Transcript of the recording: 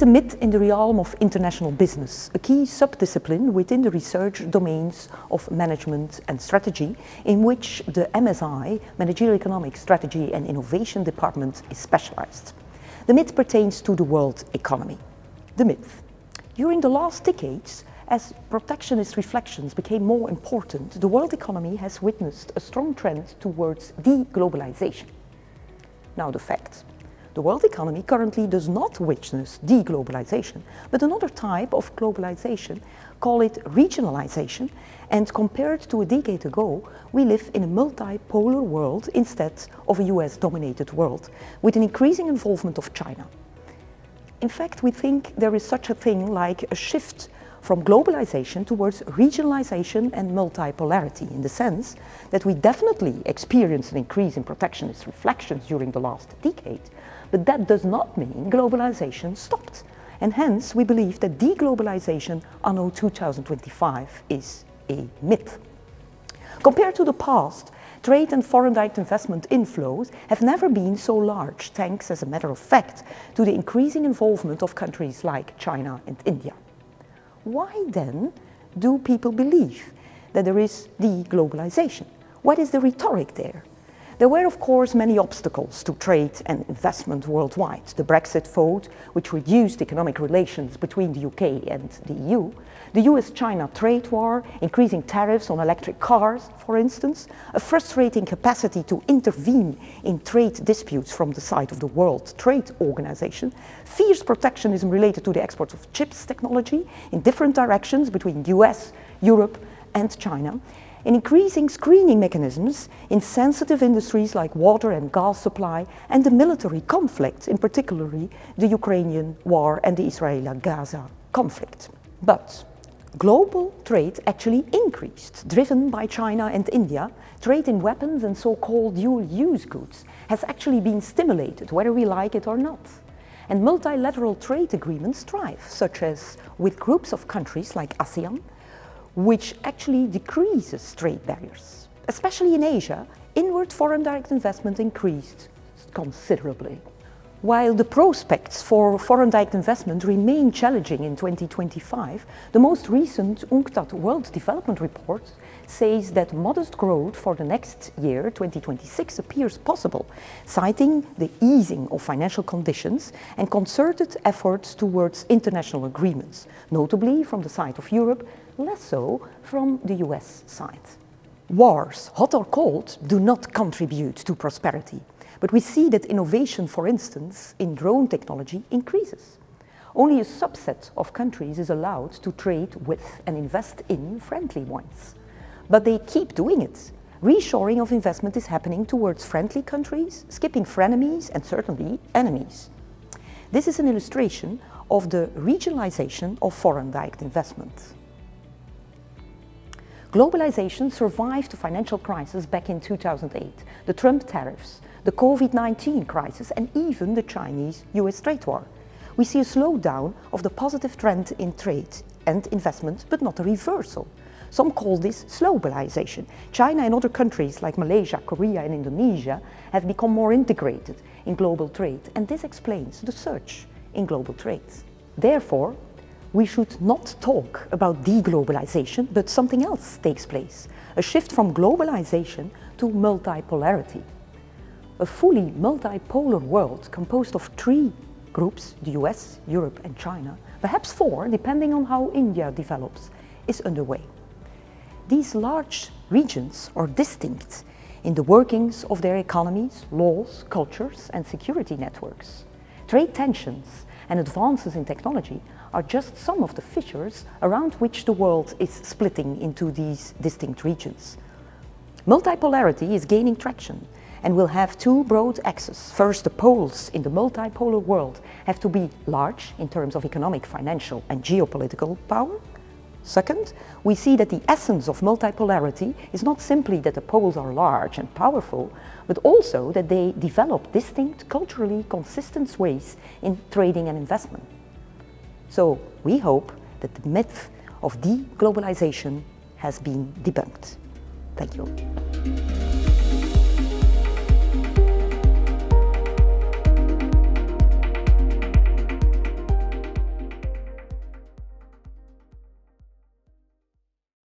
myth in the realm of international business, a key subdiscipline within the research domains of management and strategy, in which the MSI, Managerial Economics, Strategy and Innovation Department, is specialized. The myth pertains to the world economy. The myth. During the last decades, as protectionist reflections became more important, the world economy has witnessed a strong trend towards de-globalization. Now the facts. The world economy currently does not witness de-globalization, but another type of globalization, call it regionalization, and compared to a decade ago, we live in a multipolar world instead of a US-dominated world, with an increasing involvement of China. In fact, we think there is such a thing like a shift from globalization towards regionalization and multipolarity, in the sense that we definitely experienced an increase in protectionist reflections during the last decade, but that does not mean globalization stopped. And hence, we believe that de-globalization anno 2025 is a myth. Compared to the past, trade and foreign direct investment inflows have never been so large, thanks, as a matter of fact, to the increasing involvement of countries like China and India. Why then do people believe that there is de-globalization? What is the rhetoric there? There were, of course, many obstacles to trade and investment worldwide. The Brexit vote, which reduced economic relations between the UK and the EU, the US-China trade war, increasing tariffs on electric cars, for instance, a frustrating capacity to intervene in trade disputes from the side of the World Trade Organization, fierce protectionism related to the export of chips technology in different directions between US, Europe, and China, and increasing screening mechanisms in sensitive industries like water and gas supply, and the military conflict, in particularly the Ukrainian war and the Israeli-Gaza conflict. But global trade actually increased, driven by China and India. Trade in weapons and so-called dual-use goods has actually been stimulated, whether we like it or not. And multilateral trade agreements thrive, such as with groups of countries like ASEAN, which actually decreases trade barriers. Especially in Asia, inward foreign direct investment increased considerably. While the prospects for foreign direct investment remain challenging in 2025, the most recent UNCTAD World Development Report says that modest growth for the next year, 2026, appears possible, citing the easing of financial conditions and concerted efforts towards international agreements, notably from the side of Europe, less so from the US side. Wars, hot or cold, do not contribute to prosperity. But we see that innovation, for instance, in drone technology increases. Only a subset of countries is allowed to trade with and invest in friendly ones. But they keep doing it. Reshoring of investment is happening towards friendly countries, skipping frenemies and certainly enemies. This is an illustration of the regionalization of foreign direct investment. Globalization survived the financial crisis back in 2008, the Trump tariffs, the COVID-19 crisis, and even the Chinese-US trade war. We see a slowdown of the positive trend in trade and investment, but not a reversal. Some call this slowbalization. China and other countries like Malaysia, Korea, and Indonesia have become more integrated in global trade, and this explains the surge in global trade. Therefore, we should not talk about de-globalization, but something else takes place, a shift from globalization to multipolarity. A fully multipolar world composed of three groups, the US, Europe and China, perhaps four, depending on how India develops, is underway. These large regions are distinct in the workings of their economies, laws, cultures and security networks. Trade tensions and advances in technology are just some of the fissures around which the world is splitting into these distinct regions. Multipolarity is gaining traction and will have two broad axes. First, the poles in the multipolar world have to be large in terms of economic, financial and geopolitical power. Second, we see that the essence of multipolarity is not simply that the poles are large and powerful, but also that they develop distinct, culturally consistent ways in trading and investment. So we hope that the myth of de-globalization has been debunked. Thank you.